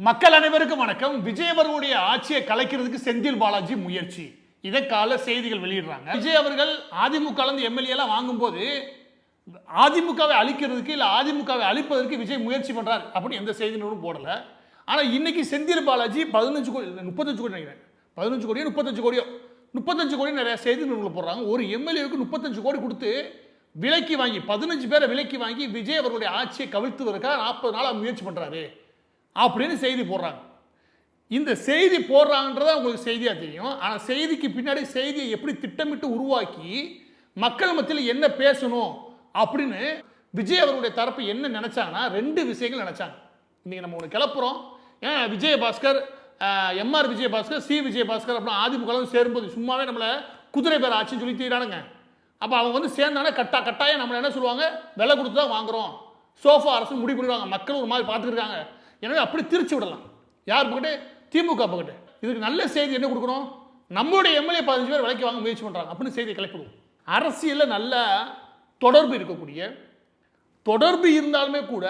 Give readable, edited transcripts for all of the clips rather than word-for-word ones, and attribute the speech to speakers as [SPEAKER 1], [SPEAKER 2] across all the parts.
[SPEAKER 1] மக்கள் அனைவருக்கும் வணக்கம். விஜய் அவர்களுடைய ஆட்சியை கலைக்கிறதுக்கு செந்தில் பாலாஜி முயற்சி. இதற்கால செய்திகள் வெளியிடுறாங்க. விஜய் அவர்கள் அதிமுக எம்எல்ஏ எல்லாம் வாங்கும்போது அதிமுகவை அழிக்கிறதுக்கு இல்ல அதிமுகவை அழிப்பதற்கு விஜய் முயற்சி பண்றார் அப்படி எந்த செய்திகளும் போடல. ஆனா இன்னைக்கு செந்தில் பாலாஜி 15 கோடி 35 கோடி நினைக்கிறேன், 15 கோடியோ 35 கோடி நிறைய செய்தி நிறுவனங்கள் போடுறாங்க. ஒரு எம்எல்ஏவுக்கு 35 கோடி கொடுத்து விலைக்கு வாங்கி 15 பேரை விலைக்கு வாங்கி விஜய் அவர்களுடைய ஆட்சியை கவிழ்த்துவதற்காக 40 நாளாக முயற்சி பண்றாரு அப்படின்னு செய்தி போடுறாங்க. இந்த செய்தி போடுறாங்கன்றத உங்களுக்கு செய்தியாக தெரியும். ஆனால் செய்திக்கு பின்னாடி செய்தியை எப்படி திட்டமிட்டு உருவாக்கி மக்கள் மத்தியில் என்ன பேசணும் அப்படின்னு விஜய் அவர்களுடைய தரப்பு என்ன நினைச்சாங்கன்னா ரெண்டு விஷயங்கள் நினைச்சாங்க. இன்னைக்கு நம்ம ஒன்று கிளப்புறோம். ஏன் விஜயபாஸ்கர், எம்ஆர் விஜயபாஸ்கர், சி விஜயபாஸ்கர் அப்படின்னு அதிமுக சேரும்போது சும்மாவே நம்மளை குதிரை பேர் ஆச்சுன்னு சொல்லி தீரானுங்க. அப்போ அவங்க சேர்ந்தானே கட்டாயம் நம்மளை என்ன சொல்லுவாங்க, விலை கொடுத்து தான் வாங்குறோம், சோஃபா அரசு முடிவு பண்ணிடுவாங்க, மக்கள் ஒரு மாதிரி பார்த்துருக்காங்க. எனவே அப்படி திருச்சி விடலாம். யார் பக்கத்து? திமுக பக்கத்து. இதுக்கு நல்ல செய்தி என்ன கொடுக்கணும், நம்மளுடைய எம்எல்ஏ 15 பேர் விலைக்கு வாங்க முயற்சி பண்ணுறாங்க அப்படின்னு செய்தியை கிளப்பிடுவோம். அரசியலில் நல்ல தொடர்பு இருக்கக்கூடிய, தொடர்பு இருந்தாலுமே கூட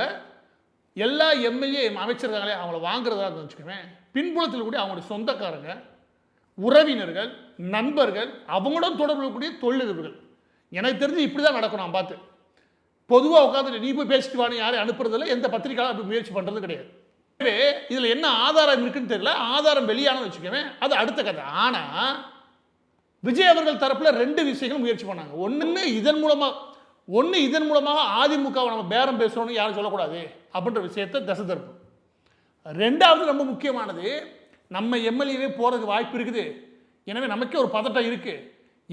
[SPEAKER 1] எல்லா எம்எல்ஏ அமைச்சர்களே அவங்கள வாங்குறதா வச்சுக்கோங்க, பின்புலத்தில் கூட அவங்களுடைய சொந்தக்காரங்க, உறவினர்கள், நண்பர்கள், அவங்களுடன் தொடர்பு இருக்கக்கூடிய தொழிலதிபர்கள். எனக்கு தெரிஞ்சு இப்படி தான் நடக்கும். நான் பார்த்து பொதுவாக உட்காந்து நீ போய் பேசிட்டு வான்னு யாரும் அனுப்புறதில்ல, எந்த பத்திரிகையாலும் அப்படி முயற்சி பண்ணுறது கிடையாது. எனவே இதில் என்ன ஆதாரம் இருக்குன்னு தெரியல. ஆதாரம் வெளியானு வச்சுக்கவே அது அடுத்த கதை. ஆனால் விஜய் அவர்கள் தரப்பில் ரெண்டு விஷயங்கள் முயற்சி பண்ணாங்க. ஒன்று இதன் மூலமாக அதிமுகவை நம்ம பேரம் பேசுகிறோன்னு யாரும் சொல்லக்கூடாது அப்படின்ற விஷயத்தை திசை திருப்பு. ரெண்டாவது ரொம்ப முக்கியமானது, நம்ம எம்எல்ஏவே போகிறதுக்கு வாய்ப்பு இருக்குது. எனவே நமக்கே ஒரு பதட்டம் இருக்குது.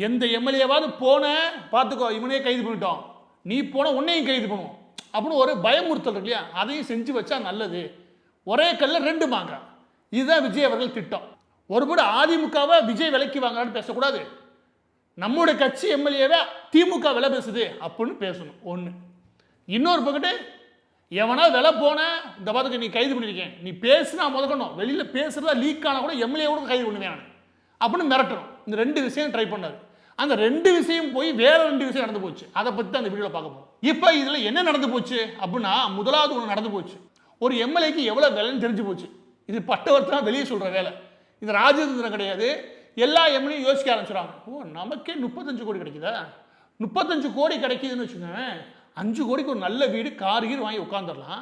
[SPEAKER 1] எந்த எம்எல்ஏவாவது போன பார்த்துக்கோ, இவனே கைது பண்ணிட்டோம், நீ போன உன்னையும் கைது பண்ணுவோம் அப்படின்னு ஒரு பயமுறுத்தல் இருக்கு இல்லையா, அதையும் செஞ்சு வச்சா நல்லது. ஒரே கல்ல ரெண்டு மாங்க. இதுதான் விஜய் அவர்கள் திட்டம். ஒருபடி அதிமுகவை விஜய் விலைக்கு வாங்கலான்னு பேசக்கூடாது, நம்முடைய கட்சி எம்எல்ஏவை திமுக விலை பேசுது அப்படின்னு பேசணும். ஒன்று. இன்னொரு பக்கத்து, எவனா விலை போன இந்த பாத்துக்கு நீ கைது பண்ணியிருக்கேன், நீ பேசுனா முதக்கணும், வெளியில் பேசுறதா லீக் ஆனால் கூட எம்எல்ஏவோட கைது பண்ணுவேன் அப்படின்னு மிரட்டணும். இந்த ரெண்டு விஷயம் ட்ரை பண்ணாரு. அந்த ரெண்டு விஷயம் போய் வேற ரெண்டு விஷயம் நடந்து போச்சு. அதை பற்றி தான் அந்த வீடியோவில் பார்க்க போகிறோம். இப்போ இதில் என்ன நடந்து போச்சு அப்படின்னா, முதலாவது ஒன்று நடந்து போச்சு. ஒரு எம்எல்ஏக்கு எவ்வளோ வேலைன்னு தெரிஞ்சு போச்சு. இது பட்டவர்த்தான் வெளியே சொல்கிற வேலை, இது ராஜதந்திரம் கிடையாது. எல்லா எம்எல்ஏயும் யோசிக்க ஆரம்பிச்சுறாங்க. ஓ, நமக்கே 35 கோடி கிடைக்குதா, 35 கோடி கிடைக்குதுன்னு வச்சுக்கோங்க, 5 கோடிக்கு ஒரு நல்ல வீடு கார் கீர் வாங்கி உட்காந்துடலாம்.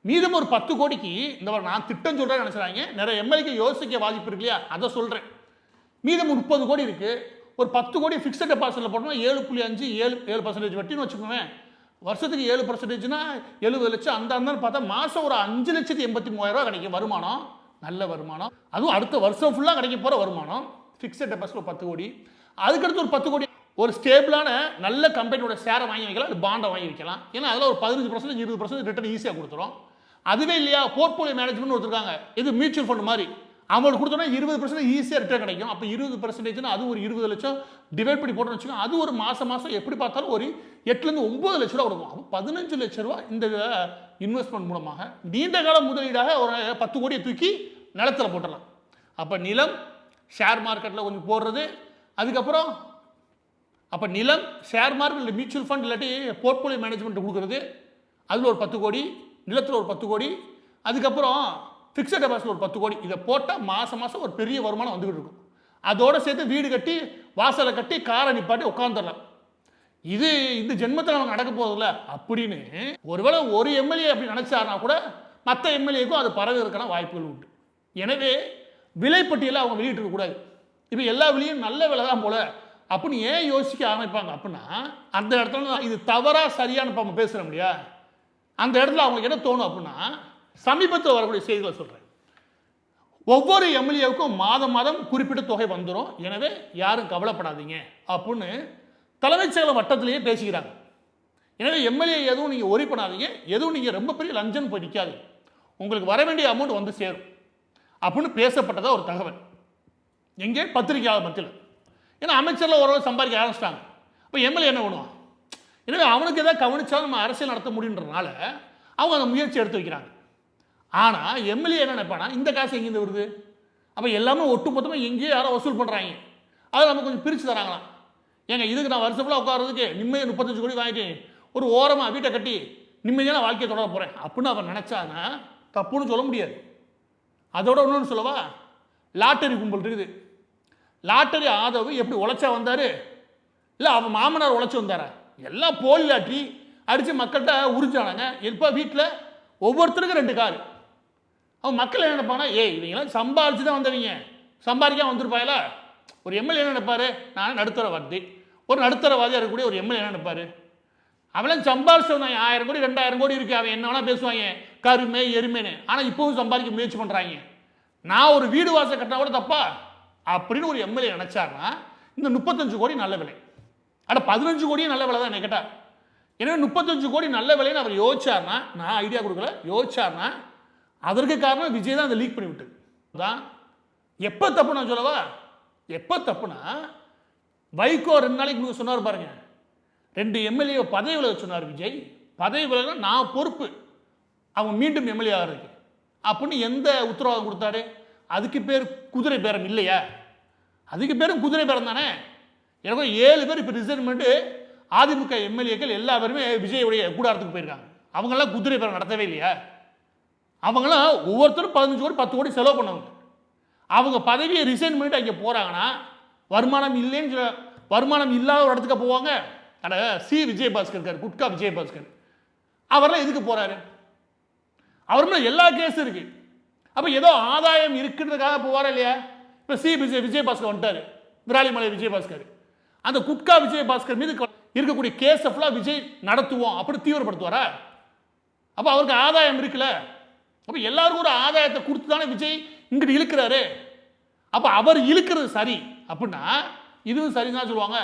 [SPEAKER 1] மீதம் ஒரு 10 கோடிக்கு இந்த நான் திட்டம் சொல்கிறேன்னு நினச்சிடாங்க. நிறைய எம்எல்ஏக்கு யோசிக்க வாய்ப்பு இருக்கு இல்லையா, அதை சொல்கிறேன். மீதம் 30 கோடி இருக்குது. ஒரு 10 கோடி ஃபிக்ஸட் டெபாசிட்டில் போட்டோம்னா 7.5 வட்டின்னு வச்சுக்கோங்க. வருஷத்துக்கு 7%னா 70 லட்சம். அந்த பார்த்தா மாதம் ஒரு 5,83,000 கிடைக்கும் வருமானம். நல்ல வருமானம். அதுவும் அடுத்த வருஷம் ஃபுல்லாக கிடைக்க போகிற வருமானம். ஃபிக்ஸட் டெபாசிட் 10 கோடி. அதுக்கடுத்து ஒரு 10 கோடி ஒரு ஸ்டேபிளான நல்ல கம்பெனியோட ஷேரை வாங்கி வைக்கலாம், அது பாண்டை வாங்கி வைக்கலாம். ஏன்னா அதில் ஒரு 15% 20% ரிட்டர்ன் ஈஸியாக கொடுத்துரும். அதுவே இல்லையா, போர்ட்போலியோ மேனேஜ்மெண்ட் ஒருத்தருக்காங்க, இது மியூச்சுவல் ஃபண்ட் மாதிரி, அவங்களுக்கு கொடுத்தோன்னா 20% ஈஸியாக ரிட்டர்ன் கிடைக்கும். அப்போ 20%னா அது ஒரு 20 லட்சம் டிவைட் பண்ணி போட்டோன்னு வச்சுக்கோங்க, அது ஒரு மாதம் எப்படி பார்த்தாலும் ஒரு 8லேருந்து 9 லட்ச ரூபா கொடுக்கும். அப்போ 15 லட்ச ரூபா இந்த இன்வெஸ்ட்மெண்ட் மூலமாக நீண்ட கால முதலீடாக ஒரு 10 கோடியை தூக்கி நிலத்தில் போட்டுடலாம். அப்போ நிலம் ஷேர் மார்க்கெட்டில் கொஞ்சம் போடுறது, அதுக்கப்புறம் அப்போ நிலம் ஷேர் மார்க்கெட் இல்லை மியூச்சுவல் ஃபண்ட் இல்லாட்டி போர்ட்போலியோ மேனேஜ்மெண்ட் கொடுக்குறது, அதில் ஒரு 10 கோடி, நிலத்தில் ஒரு 10 கோடி, அதுக்கப்புறம் ஃபிக்ஸட் டெபாசிட் ஒரு 10 கோடி. இதை போட்டால் மாதம் ஒரு பெரிய வருமானம் வந்துகிட்டு இருக்கும். அதோடு சேர்த்து வீடு கட்டி வாசலை கட்டி காரை நிப்பாட்டி உட்காந்துடலாம். இது இந்த ஜென்மத்தில் நமக்கு நடக்க போதில்ல அப்படின்னு ஒருவேளை ஒரு எம்எல்ஏ அப்படி நினைச்சாருனா கூட மற்ற எம்எல்ஏக்கும் அது பரவ இருக்கலாம் வாய்ப்புகள் உண்டு. எனவே விலைப்பட்டியலை அவங்க வெளியிட்டு இருக்கக்கூடாது. இப்போ எல்லா விலையும் நல்ல விலை தான் போல அப்படின்னு ஏன் யோசிக்க ஆரம்பிப்பாங்க அப்படின்னா, அந்த இடத்துல இது தவறா சரியானு நம்ம பேசுகிறோம் இல்லையா, அந்த இடத்துல அவங்களுக்கு என்ன தோணும் அப்படின்னா, சமீபத்தில் வரக்கூடிய செய்திகளை சொல்கிறேன். ஒவ்வொரு எம்எல்ஏவுக்கும் மாதம் குறிப்பிட்ட தொகை வந்துடும், எனவே யாரும் கவலைப்படாதீங்க அப்படின்னு தலைமைச் செயலக வட்டத்திலேயே பேசிக்கிறாங்க. எனவே எம்எல்ஏ எதுவும் நீங்கள் ஒரி பண்ணாதீங்க, எதுவும் நீங்கள் ரொம்ப பெரிய லஞ்சம் போய் நிற்காது, உங்களுக்கு வர வேண்டிய அமௌண்ட் வந்து சேரும் அப்படின்னு பேசப்பட்டதா ஒரு தகவல். எங்கே? பத்திரிகையாளர் மத்தியில். ஏன்னா அமைச்சரில் ஓரளவு சம்பாதிக்க ஆரம்பிச்சிட்டாங்க. அப்போ எம்எல்ஏ என்ன பண்ணுவான்? எனவே அவனுக்கு எதாவது கவனிச்சாலும் நம்ம அரசியல் நடத்த முடியுன்றதுனால அவங்க அந்த முயற்சி எடுத்து வைக்கிறாங்க. ஆனால் எம்எல்ஏ என்ன நினைப்பானா, இந்த காசு எங்கேருந்து வருது, அப்போ எல்லாமே ஒட்டு மொத்தமாக எங்கேயோ யாரோ வசூல் பண்ணுறாங்க, அதை நம்ம கொஞ்சம் பிரித்து தராங்களாம். ஏங்க இதுக்கு நான் வருஷம் ஃபுல்லாக உட்காரதுக்கு நிம்மதியாக 35 கோடி வாங்கிட்டு ஒரு ஓரமாக வீட்டை கட்டி நிம்மதியான வாழ்க்கையை தொடர போகிறேன் அப்படின்னு அவன் நினச்சானா தப்புன்னு சொல்ல முடியாது. அதோட இன்னொன்று சொல்லவா, லாட்டரி கும்பல் இருக்குது. லாட்டரி ஆதவ் எப்படி உழைச்சா வந்தார், இல்லை அவன் மாமனார் உழைச்சி வந்தாரா? எல்லாம் போலி லாட்டரி அடித்து மக்கள்கிட்ட உறிஞ்சானாங்க. இப்போ வீட்டில் ஒவ்வொருத்தருக்கும் 2 கார். அவன் மக்கள் என்ன நினைப்பானா, இவங்களாம் சம்பாரிச்சு தான் வந்தவங்க, சம்பாதிக்காம வந்திருப்பாயில. ஒரு எம்எல்ஏ என்ன நினைப்பாரு, நான் நடுத்தரவாதி, ஒரு நடுத்தரவாதியாக இருக்கக்கூடிய ஒரு எம்எல்ஏ என்ன நினைப்பாரு, அவெல்லாம் சம்பாரிச்சு வந்தாங்க. 1000 கோடி 2000 கோடி இருக்கு, அவன் என்ன வேணா பேசுவாங்க, கருமை எருமைன்னு. ஆனால் இப்பவும் சம்பாதிக்க முயற்சி பண்ணுறாங்க. நான் ஒரு வீடு வாசல் கட்டினா கூட தப்பா அப்படின்னு ஒரு எம்எல்ஏ நினைச்சாருன்னா, இந்த 35 கோடி நல்ல விலை, அட 15 கோடியும் நல்ல விலை தான் என்ன கேட்டா. எனவே 35 கோடி நல்ல விலைன்னு அவர் யோசிச்சார்னா, நான் ஐடியா கொடுக்கல, யோசிச்சார்னா அதற்கு காரணம் விஜய் தான் அதை லீக் பண்ணி விட்டு தான். எப்போ தப்பு நான் சொல்லவா, எப்போ தப்புனா, வைகோ 2 நாளைக்கு முன்னாடி சொன்னார் பாருங்க, 2 எம்எல்ஏ பதவி விலக சொன்னார் விஜய். பதவி விலக நான் பொறுப்பு, அவங்க மீண்டும் எம்எல்ஏ ஆகிறதுக்கு அப்படின்னு எந்த உத்தரவாதம் கொடுத்தாரு? அதுக்கு பேர் குதிரை பேரம் இல்லையா? அதுக்கு பேரும் குதிரை பேரம் தானே. எனக்கு 7 பேர் இப்போ ரிசைன்மெண்ட் அதிமுக எம்எல்ஏக்கள் எல்லா பேருமே விஜயுடைய கூடாரத்துக்கு போயிருக்காங்க. அவங்களாம் குதிரை பேரம் நடத்தவே இல்லையா? அவங்களாம் ஒவ்வொருத்தரும் 15 கோடி 10 கோடி செலவு பண்ணவங்க. அவங்க பதவியை ரிசைன் பண்ணிட்டு அங்கே போகிறாங்கன்னா வருமானம் இல்லைன்னு, வருமானம் இல்லாத ஒரு இடத்துக்கு போவாங்க. ஆனால் விஜயபாஸ்கர் இருக்கார், குட்கா விஜயபாஸ்கர், அவரெல்லாம் எதுக்கு போகிறாரு? அவர் மேலே எல்லா கேஸும் இருக்கு. அப்போ ஏதோ ஆதாயம் இருக்குன்றதுக்காக போவாரா இல்லையா? இப்போ விஜயபாஸ்கர் வந்துட்டார், விராலிமலை விஜயபாஸ்கர். அந்த குட்கா விஜயபாஸ்கர் மீது இருக்கக்கூடிய கேஸ் ஃபுல்லாக விஜய் நடத்துவோம் அப்படி தீவிரப்படுத்துவாரா? அப்போ அவருக்கு ஆதாயம் இருக்குல்ல. அப்போ எல்லாருக்கும் ஒரு ஆதாயத்தை கொடுத்து தானே விஜய் இங்கிட்டு இழுக்கிறாரு. அப்போ அவர் இழுக்கிறது சரி அப்படின்னா இதுவும் சரிதான் சொல்லுவாங்க.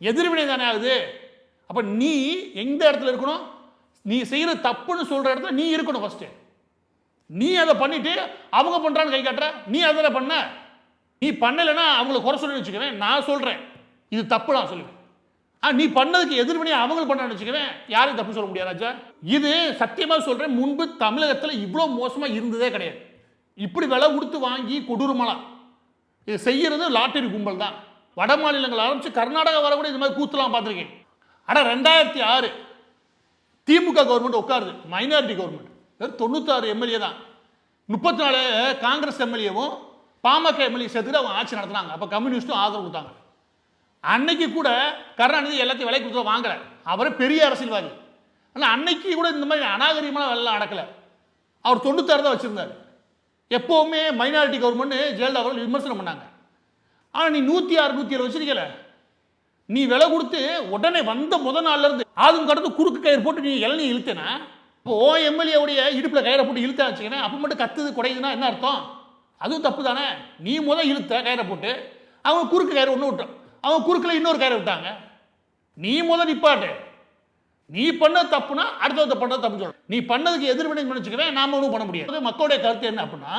[SPEAKER 1] எதிர்வினை தானே ஆகுது. அப்போ நீ எந்த இடத்துல இருக்கணும், நீ செய்யற தப்புன்னு சொல்ற இடத்துல நீ இருக்கணும். ஃபர்ஸ்ட் நீ அதை பண்ணிட்டு அவங்க பண்றான்னு கை காட்டுற, நீ அதில் பண்ண, நீ பண்ணலைன்னா அவங்கள குறை சொல்லி வச்சுக்குவேன். நான் சொல்றேன் இது தப்பு, நான் சொல்லுவேன். நீ பண்ணதுக்கு எதிர்வினையை அவங்க பண்ணான்னு வச்சுக்குவேன், யாரையும் தப்பு சொல்ல முடியாது ராஜா. இது சத்தியமா சொல்றேன், முன்பு தமிழகத்தில் இவ்வளோ மோசமா இருந்ததே கிடையாது. இப்படி விலை கொடுத்து வாங்கி கொடூரமாலாம் இது செய்யறது லாட்டரி கும்பல் தான். வட மாநிலங்கள் ஆரம்பிச்சு கர்நாடகா வர கூட இது மாதிரி கூத்துலாம் பார்த்துருக்கேன். ஆனால் 2006 திமுக கவர்மெண்ட் உட்காருது, மைனாரிட்டி கவர்மெண்ட், 96 எம்எல்ஏ தான், 34 காங்கிரஸ் எம்எல்ஏவும் பாமக எம்எல்ஏ சேர்த்துட்டு அவங்க ஆட்சி நடத்துனாங்க. அப்போ கம்யூனிஸ்டும் ஆதரவு கொடுத்தாங்க. அன்னைக்கு கூட கருணாநிதி எல்லாத்தையும் விலை கொடுத்து வாங்கலை, அவர் பெரிய அரசியல்வாதி. ஆனால் அன்னைக்கு கூட இந்த மாதிரி அநாகரிகமான வேலை நடக்கலை. அவர் 96 தான் வச்சிருந்தார். எப்போவுமே மைனாரிட்டி கவர்மெண்ட் ஜெயலலிதா அவர்கள் விமர்சனம் பண்ணாங்க. ஆனால் நீ 106 107 வச்சிருக்கல, நீ விலை கொடுத்து உடனே வந்த முதல் நாள்ல இருந்து ஆதும் கடந்து குறுக்கு கயிறு போட்டு நீ இளநீ இழுத்தேனா, இப்போ ஓ எம்எல்ஏவுடைய இடுப்பில் கயிறை போட்டு இழுத்தா வச்சுக்கேன், அப்போ மட்டும் கத்துது குறையுதுன்னா என்ன அர்த்தம்? அதுவும் தப்பு தானே. நீ இழுத்த கயிறை போட்டு அவங்க குறுக்கு கயிறு ஒன்று விட்டான், அவங்க குறுக்கில் இன்னொரு கயிறை விட்டாங்க. நீ நிப்பாட்டு. நீ பண்ண தப்புனா அடுத்தவங்க பண்ண தப்பு சொல்ற. நீ பண்ணதுக்கு எதிர்வினை நினைச்சுக்கவே நாம ஒன்றும் பண்ண முடியாது. மக்களுடைய கருத்து என்ன அப்படின்னா,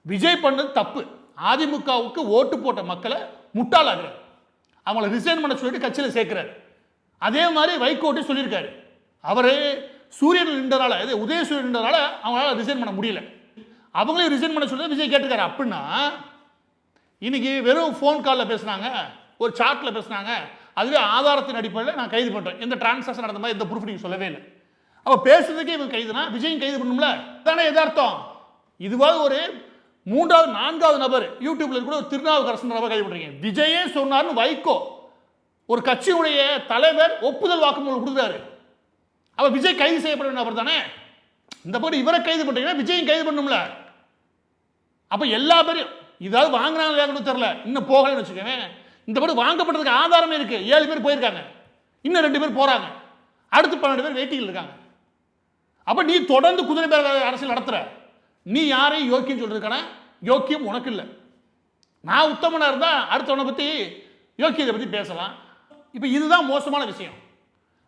[SPEAKER 1] விஜய் பண்ணது தப்பு, அதிமுகவுக்கு ஓட்டு போட்ட மக்களை முட்டாளாகிறார், அவங்கள ரிசைன் பண்ண சொல்லிட்டு கட்சியில் சேர்க்கிறார். அதே மாதிரி வைகோட்டு சொல்லியிருக்காரு, அவரு சூரியன் நின்றனால, உதயசூரியன் நின்றனால அவங்களால ரிசைன் பண்ண முடியல, அவங்களையும் ரிசைன் பண்ண சொல்லி விஜய் கேட்டுக்காரு. அப்படின்னா இன்னைக்கு வெறும் ஃபோன் காலில் பேசுனாங்க, ஒரு சாட்டில் பேசுனாங்க, அதுவே ஆதாரத்தின் அடிப்படையில் நான் கைது பண்ணுறேன், எந்த டிரான்சாக்ஷன் நடந்த மாதிரி எந்த ப்ரூஃப் நீங்கள் சொல்லவே இல்லை. அப்போ பேசுறதுக்கே இவங்க கைதுனா விஜயும் கைது பண்ணணும்ல, தானே எதார்த்தம். இதுவாக ஒரு 3வது 4வது நபர் யூடியூப்ல கூட ஒரு திருநாவுக்கரசன் நபர் கைது பண்ணுறீங்க. விஜயே சொன்னார்னு வைகோ ஒரு கட்சியுடைய தலைவர் ஒப்புதல் வாக்குமூலம் கொடுக்குறாரு. அப்போ விஜய் கைது செய்யப்பட நபர் தானே. இந்த பக்கம் இவரை கைது பண்ணுறீங்கன்னா விஜயும் கைது பண்ணணும்ல. அப்போ எல்லா பேரும் இதாவது வாங்கினாங்க தெரியல, இன்னும் போகலன்னு வச்சுக்கோங்க. இந்த படம் வாங்கப்பட்டதுக்கு ஆதாரமே இருக்கு. 7 பேர் போயிருக்காங்க, இன்னும் 2 பேர் போறாங்க, அடுத்து 12 பேர் வெயிட்டிங் இருக்காங்க. அப்ப நீ தொடர்ந்து குதிரை பேர அரசியல் நடத்துற, நீ யாரையும் யோக்கியம் சொல்றதுக்கான யோக்கியம் உனக்கு இல்லை. நான் உத்தமனா இருந்தா அடுத்தவனை பத்தி யோக்கியத்தை பத்தி பேசலாம். இப்ப இதுதான் மோசமான விஷயம்.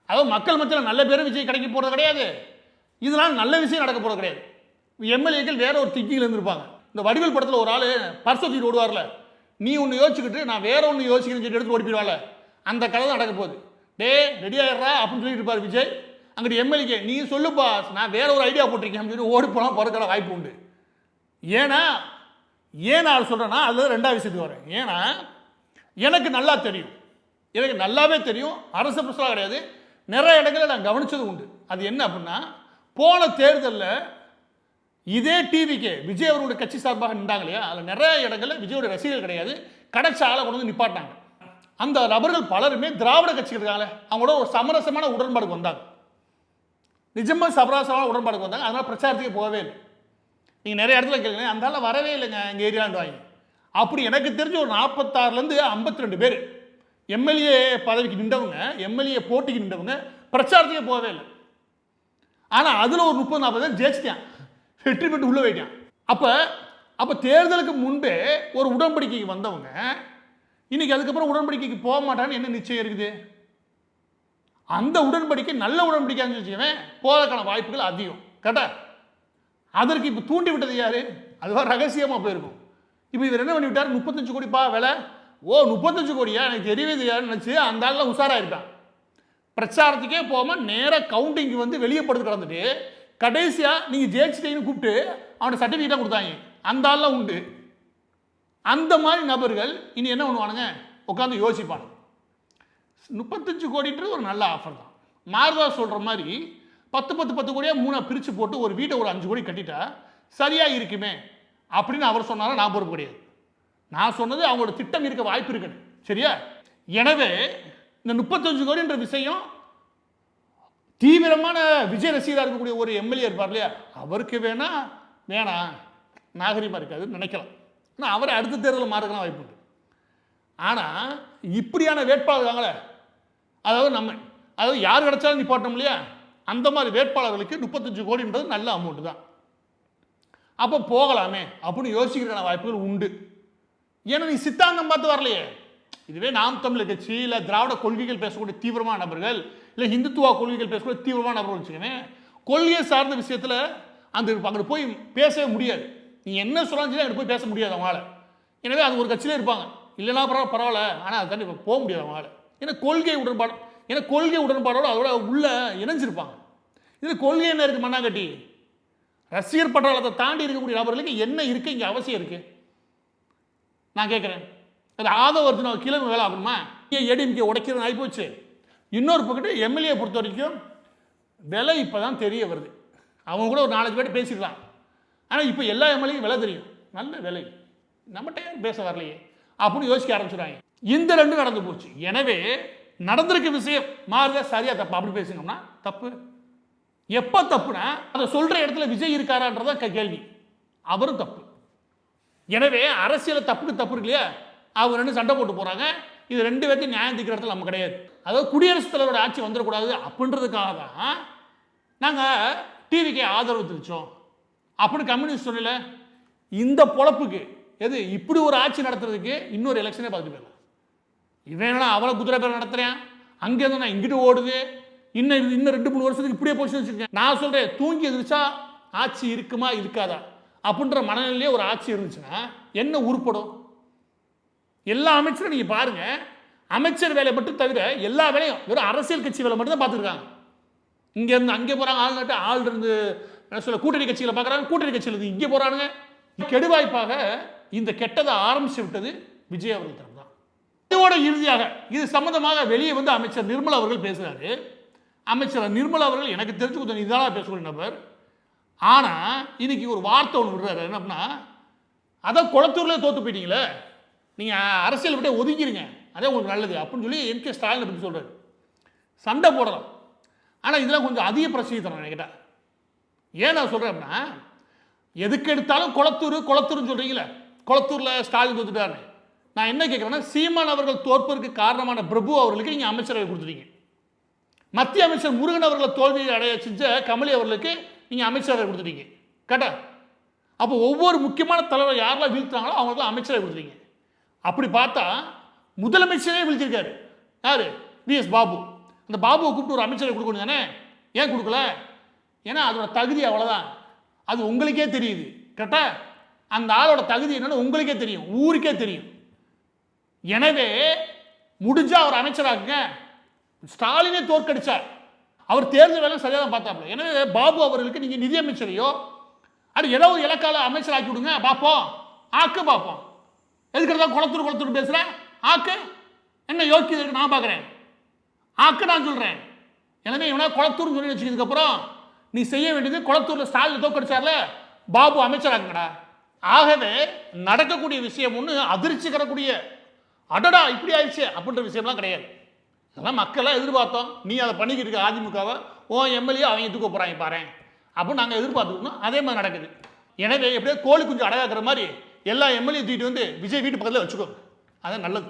[SPEAKER 1] அதாவது மக்கள் மத்தியில் நல்ல பேரும் விஜய் கிடைக்க போறது கிடையாது, இதனால நல்ல விஷயம் நடக்க போறது கிடையாது. எம்எல்ஏக்கள் வேற ஒரு திங்கிங்ல இருந்திருப்பாங்க. இந்த வடிவேல் படத்தில் ஒரு ஆளு பர்சோஜி ஓடுவார்ல, நீ ஒன்று யோசிச்சுக்கிட்டு நான் வேற ஒன்று யோசிக்கிறேன்னு சொல்லி எடுத்து ஓடி போயிடுவாள், அந்த கதை தான் நடக்க போகுது. டே ரெடி ஆயிடுறா அப்படின்னு சொல்லிட்டு இருப்பார் விஜய். அங்கிட்டு எம்எல்ஏ நீ சொல்லுப்பா நான் வேற ஒரு ஐடியா போட்டிருக்கேன் அப்படின்னு சொல்லி ஓடி போனால் பிறக்கிற வாய்ப்பு உண்டு. ஏன் நான் சொல்கிறேன்னா அதில் 2வது விஷயத்துக்கு வரேன். ஏன்னா எனக்கு நல்லா தெரியும், எனக்கு நல்லாவே தெரியும், அரசு பிரச்சனை கிடையாது, நிறைய இடங்களில் நான் கவனித்தது உண்டு. அது என்ன அப்படின்னா, போன தேர்தலில் இதே டிவிக்கு விஜய் அவர்களுடைய கட்சி சார்பாக நின்றாங்க இல்லையா, அதில் நிறைய இடங்களில் விஜயோட ரசிகர்கள் கிடையாது, கடைசி ஆளை கொண்டு வந்து நிப்பாட்டினாங்க. அந்த நபர்கள் பலருமே திராவிட கட்சிகளுக்காக அவங்களோட ஒரு சமரசமான உடன்பாடுக்கு வந்தாங்க. நிஜமாக சமரசமான உடன்பாடுக்கு வந்தாங்க. அதனால் பிரச்சாரத்துக்கு போகவே இல்லை. நீங்கள் நிறைய இடத்துல கேளுங்க, அந்த வரவே இல்லைங்க எங்கள் ஏரியான்றாங்க. அப்படி எனக்கு தெரிஞ்ச ஒரு 46லேருந்து 52 பேர் எம்எல்ஏ பதவிக்கு நின்றவங்க, எம்எல்ஏ போட்டிக்கு நின்றவங்க பிரச்சாரத்துக்கே போகவே இல்லை. ஆனால் அதில் ஒரு 30-40 பேர் ஜெயிச்சிட்டான், வெற்றி பெற்று உள்ளே போயிட்டான். அப்போ தேர்தலுக்கு முன்பே ஒரு உடன்படிக்கைக்கு வந்தவங்க இன்னைக்கு அதுக்கப்புறம் உடன்படிக்கைக்கு போக மாட்டான்னு என்ன நிச்சயம் இருக்குது? அந்த உடன்படிக்கை நல்ல உடன்படிக்கைன்னு வச்சுக்கவேன் போவதற்கான வாய்ப்புகள் அதிகம். கரெக்டா? அதற்கு இப்போ தூண்டி விட்டது யாரு? அதுவா ரகசியமாக போயிருக்கும். இப்போ இவர் என்ன பண்ணி விட்டார்? 35 கோடிப்பா விலை. ஓ 35 கோடியா, எனக்கு தெரியவே தெரியாதுன்னு நினச்சி அந்த ஆள்லாம் உஷாராயிருக்கான். பிரச்சாரத்துக்கே போகாமல் நேராக கவுண்டிங்கு வந்து வெளியே படுத்து கிடந்துட்டு கடைசியாக நீங்கள் ஜெயிச்சிட்டீங்கன்னு கூப்பிட்டு அவனை சர்டிஃபிகேட்டாக கொடுத்தாங்க. அந்த ஆள்லாம் உண்டு. அந்த மாதிரி நபர்கள் இனி என்ன பண்ணுவானுங்க? உட்காந்து யோசிப்பானுங்க. 35 கோடின்றது ஒரு நல்ல ஆஃபர் தான். மாறுதா சொல்கிற மாதிரி 10 கோடியாக 3 பிரித்து போட்டு ஒரு வீட்டை ஒரு 5 கோடி கட்டிட்டா சரியாக இருக்குமே அப்படின்னு அவர் சொன்னாலும் நான் பொறுப்பு கிடையாது. நான் சொன்னது அவங்களோட திட்டம் இருக்க வாய்ப்பு இருக்குன்னு. சரியா? எனவே இந்த 35 கோடின்ற விஷயம் தீவிரமான விஜய் ரசிகராக இருக்கக்கூடிய ஒரு எம்எல்ஏ இருப்பார் இல்லையா, அவருக்கு வேணாம் நாகரிகமாக இருக்காதுன்னு நினைக்கலாம். ஆனால் அவரை அடுத்த தேர்தலில் மாறுக்கலாம் வாய்ப்பு உண்டு. ஆனால் இப்படியான வேட்பாளர்களாங்களே, அதாவது யார் கிடைச்சாலும் நிப்பாட்டோம் இல்லையா, அந்த மாதிரி வேட்பாளர்களுக்கு 35 கோடின்றது நல்ல அமௌண்ட் தான். அப்போ போகலாமே அப்படின்னு யோசிக்கிறதுக்கான வாய்ப்புகள் உண்டு. ஏன்னா நீ சித்தாந்தம் பார்த்து வரலையே. இதுவே நாம் தமிழர் கட்சி இல்லை திராவிட கொள்கைகள் பேசக்கூடிய தீவிரமான நபர்கள் இல்லை இந்துத்துவா கொள்கைகள் பேசக்கூடிய தீவிரமான நபர்கள் வச்சுக்கோங்க, கொள்கையை சார்ந்த விஷயத்தில் அங்கே போய் பேசவே முடியாது. நீ என்ன சொன்னாலும் அங்கே போய் பேச முடியாது அவங்களால. எனவே அது ஒரு கட்சியிலே இருப்பாங்க, இல்லைனா பரவாயில்ல, ஆனால் அது தண்ணி போக முடியாது அவங்களால. ஏன்னா கொள்கை உடன்பாடோடு அதோட உள்ள இணைஞ்சிருப்பாங்க. இது கொள்கை என்ன இருக்குது மண்ணாங்கட்டி? ரசிகர் பட்டாளத்தை தாண்டி இருக்கக்கூடிய நபர்களுக்கு என்ன இருக்குது இங்கே அவசியம் இருக்குது? நான் கேட்குறேன். அது ஆதவர்ஜுனா கிளம்பி வேலை ஆகணுமா? ஏடிஎம்கே உடைக்கிறது ஆகிப்போச்சு. இன்னொரு பக்கத்து எம்எல்ஏ பொறுத்த வரைக்கும் விலை இப்போ தான் தெரிய வருது. அவங்க கூட ஒரு 4 பேர் பேசிடலாம். ஆனால் இப்போ எல்லா எம்எல்ஏக்கும் விலை தெரியும், நல்ல விலை, நம்மகிட்ட யாரும் பேச வரலையே அப்படின்னு யோசிக்க ஆரம்பிச்சுடுறாங்க. இந்த 2 நடந்து போச்சு. எனவே நடந்திருக்க விஷயம் மாறுதா சரியா தப்பா அப்படி பேசுங்கன்னா தப்பு. எப்போ தப்புனா அதை சொல்கிற இடத்துல விஜய் இருக்காரான்றதான் கேள்வி. அவரும் தப்பு. எனவே அரசியல் தப்பு இருக்கு இல்லையா, அவங்க 2 சண்டை போட்டு போகிறாங்க. இது 2 பேர்த்தையும் நியாயம் தீர்க்கிற இடத்துல நம்ம கிடையாது. அதாவது குடியரசுத் தலைவரோட ஆட்சி வந்துடக்கூடாது அப்படின்றதுக்காக தான் நாங்கள் டிவிக்கு ஆதரவு தெரிவித்தோம் அப்படின்னு கம்யூனிஸ்ட் சொல்லல. இந்த பொழப்புக்கு எது இப்படி ஒரு ஆட்சி நடத்துறதுக்கு இன்னொரு எலெக்ஷனே பார்த்துட்டு போயிடலாம். இவன் அவ்வளோ குதிரை பேர் நடத்துகிறேன், அங்கேருந்து நான் இங்கிட்டு ஓடுது, இன்னும் 2-3 வருஷத்துக்கு இப்படியே போச்சு வச்சுருக்கேன். நான் சொல்கிறேன், தூங்கி எதிர்த்தா ஆட்சி இருக்குமா இருக்காதா அப்படின்ற மனநிலையே ஒரு ஆட்சி இருந்துச்சுன்னா என்ன உருப்படும்? எல்லா அமைச்சரும் நீங்கள் பாருங்கள், அமைச்சர் வேலை மட்டும் தவிர எல்லா வேலையும் வெறும் அரசியல் கட்சி வேலை மட்டும் தான் பார்த்துருக்காங்க. இங்கேருந்து அங்கே போகிறாங்க, ஆள் இருந்து சொல்ல கூட்டணி கட்சிகளை பார்க்குறாங்க, கூட்டணி கட்சியில் இங்கே போகிறானுங்க. கெடுவாய்ப்பாக இந்த கெட்டதை ஆரம்பித்து விட்டது விஜய் அவர்கள் தரம் தான். இதோட இறுதியாக இது சம்பந்தமாக வெளியே வந்து அமைச்சர் நிர்மலா அவர்கள் பேசுகிறாரு. அமைச்சர் நிர்மலா அவர்கள் எனக்கு தெரிஞ்சு கொஞ்சம் நிதானமாக பேசக்கூடிய நபர். ஆனால் இன்னைக்கு ஒரு வார்த்தை ஒன்று விடுறாரு. என்ன அப்படின்னா, அதான் குளத்தூரில் தோற்று போயிட்டீங்களே, நீங்கள் அரசியல் விட்டே ஒதுங்கிடுங்க, அதே உங்களுக்கு நல்லது அப்படின்னு சொல்லி எம்.கே. ஸ்டாலினை பற்றி சொல்கிறார். சண்டை போடலாம், ஆனால் இதெல்லாம் கொஞ்சம் அதிக பிரச்சனை தரணும் என்கிட்ட. ஏன் நான் சொல்கிறேன் அப்படின்னா, எதுக்கு எடுத்தாலும் குளத்தூர்னு சொல்கிறீங்களே, குளத்தூரில் ஸ்டாலின் தோத்துட்டாரு. நான் என்ன கேட்குறேன்னா, சீமான் அவர்கள் தோற்பதற்கு காரணமான பிரபு அவர்களுக்கு நீங்கள் அமைச்சரவை கொடுத்துட்டீங்க. மத்திய அமைச்சர் முருகன் அவர்களை தோல்வியை அடைய செஞ்ச கமலி அவர்களுக்கு நீங்கள் அமைச்சரவை கொடுத்துட்டீங்க. கரெக்டா? அப்போ ஒவ்வொரு முக்கியமான தலைவர் யாரெல்லாம் வீழ்த்தாங்களோ அவங்களுக்கு அமைச்சரவை கொடுத்துட்டீங்க. அப்படி பார்த்தா முதலமைச்சரே வீழ்த்திருக்காரு. யார்? வி.எஸ். பாபு. அந்த பாபுவை கூப்பிட்டு ஒரு அமைச்சரை கொடுக்கணும் தானே? ஏன் கொடுக்கல? ஏன்னா அதோட தகுதி அவ்வளோதான், அது உங்களுக்கே தெரியுது. கரெக்டா? அந்த ஆளோட தகுதி என்னன்னு உங்களுக்கே தெரியும், ஊருக்கே தெரியும். எனவே முடிஞ்சா அவர் அமைச்சராக்குங்க. ஸ்டாலினே தோற்கடிச்சார், அவர் தேர்தல் வேலை சரியாக தான் பார்த்தாப்புல. எனவே பாபு அவர்களுக்கு நீங்கள் நிதியமைச்சரையோ அது ஏதோ ஒரு இலக்கால அமைச்சர் ஆக்கி விடுங்க, பார்ப்போம், ஆக்கு பார்ப்போம். எதுக்கிறதா குளத்தூர் பேசுகிறேன்? ஆக்கு என்ன யோக்கியது இருக்கு நான் பார்க்குறேன், ஆக்கு நான் சொல்கிறேன். எனவே இவனா குளத்தூர்னு சொல்லி வச்சுக்கிறதுக்கப்புறம் நீ செய்ய வேண்டியது, குளத்தூரில் ஸ்டாலின் தோற்கடிச்சார்ல, பாபு அமைச்சராங்கடா. ஆகவே நடக்கக்கூடிய விஷயம் ஒன்று அதிர்ச்சிகரக்கூடிய அடடா இப்படி ஆயிடுச்சு அப்படின்ற விஷயம்லாம் கிடையாது. இதெல்லாம் மக்களாக எதிர்பார்த்தோம். நீ அதை பண்ணிக்கிட்டு இருக்க அதிமுகவை ஓ எம்எல்ஏ அவங்க தூக்க போகிறாங்க பாரு அப்படின்னு நாங்கள் எதிர்பார்த்துக்கணும். அதே மாதிரி நடக்குது. எனவே எப்படியோ கோழி குஞ்சு அடகாக்குற மாதிரி எல்லா எம்எல்ஏ தூக்கிட்டு வந்து விஜய் வீட்டு பக்கத்தில் வச்சுக்கோங்க. அதான் நல்லது.